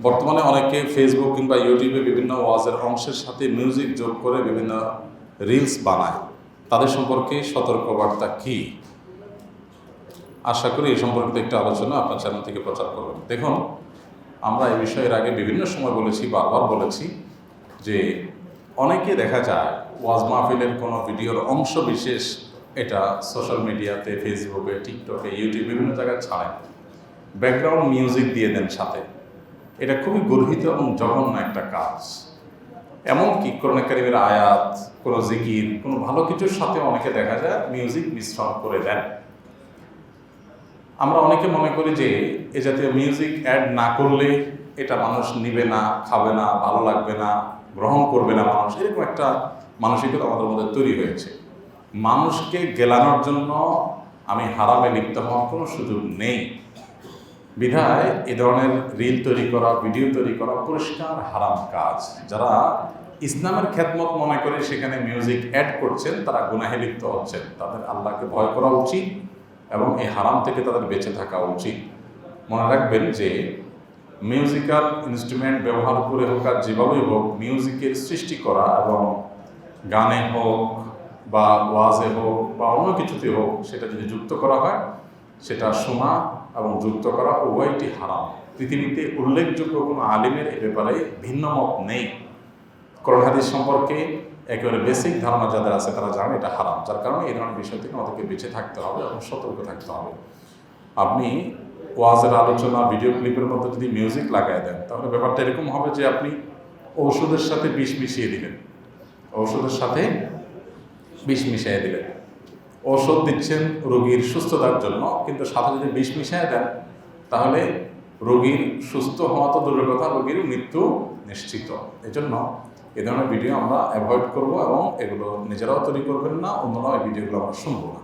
বর্তমানে অনেকে ফেসবুক কিংবা ইউটিউবে বিভিন্ন ওয়াজের অংশের সাথে মিউজিক যোগ করে বিভিন্ন রিলস বানায়। তাদের সম্পর্কে সতর্কবার্তা কী? আশা করি এই সম্পর্কিত একটি আলোচনা আপনার চ্যানেল থেকে প্রচার করবেন। দেখুন, আমরা এই বিষয়ের আগে বিভিন্ন সময় বলেছি, বারবার বলেছি যে অনেকে দেখা যায় ওয়াজ মাহফিলের কোনো ভিডিওর অংশ বিশেষ এটা সোশ্যাল মিডিয়াতে, ফেসবুকে, টিকটকে, ইউটিউবে বিভিন্ন জায়গায় ছাড়েন, ব্যাকগ্রাউন্ড মিউজিক দিয়ে দেন সাথে। এটা খুবই গর্হিত এবং জঘন্য একটা কাজ। এমনকি কোরআন কারীমের আয়াত, কোনো জিকির, কোনো ভালো কিছুর সাথে অনেকে দেখা যায় মিউজিক মিশ্রণ করে দেন। আমরা অনেকে মনে করি যে এ জাতীয় মিউজিক অ্যাড না করলে এটা মানুষ নিবে না, খাবে না, ভালো লাগবে না, গ্রহণ করবে না মানুষ, এরকম একটা মানসিকতা আমাদের মধ্যে তৈরি হয়েছে। মানুষকে গেলানোর জন্য আমি হারামে লিপ্ত হওয়ার কোনো সুযোগ নেই। বিধায় এ ধরনের রিল তৈরি করা, ভিডিও তৈরি করা পরিষ্কার হারাম কাজ। যারা ইসলামের খেদমত মনে করে সেখানে মিউজিক অ্যাড করছেন, তারা গুনাহে লিপ্ত হচ্ছেন। তাদের আল্লাহকে ভয় করা উচিত এবং এই হারাম থেকে তাদের বেঁচে থাকা উচিত। মনে রাখবেন যে মিউজিক্যাল ইনস্ট্রুমেন্ট ব্যবহার করে হোক আর যেভাবেই হোক, মিউজিকের সৃষ্টি করা এবং গানে হোক বা ওয়াজে হোক বা অন্য কিছুতে হোক, সেটা যদি যুক্ত করা হয়, সেটা শোনা এবং যুক্ত করা উভয়টি হারাম। পৃথিবীতে উল্লেখযোগ্য কোনো আলিমের এ ব্যাপারে ভিন্ন মত নেই। কোরআন হাদিস সম্পর্কে একেবারে বেসিক ধারণা যাদের আছে তারা জানে এটা হারাম। যার কারণে এই ধরনের বিষয় থেকে আমাদেরকে বেঁচে থাকতে হবে এবং সতর্ক থাকতে হবে। আপনি ওয়াজের আলোচনা, ভিডিও ক্লিপের মধ্যে যদি মিউজিক লাগাই দেন, তাহলে ব্যাপারটা এরকম হবে যে আপনি ঔষধের সাথে বিষ মিশিয়ে দিলেন। ঔষধের সাথে বিষ মিশিয়ে দিলেন। ঔষধ দিচ্ছেন রোগীর সুস্থতার জন্য, কিন্তু সাথে যদি বিষ মিশিয়ে দেন, তাহলে রোগীর সুস্থ হওয়া তো দূরের কথা, রোগীর মৃত্যু নিশ্চিত। এই জন্য এ ধরনের ভিডিও আমরা অ্যাভয়েড করবো এবং এগুলো নিজেরাও তৈরি করবেন না, অন্যরাও এই ভিডিওগুলো আমরা শুনবো না।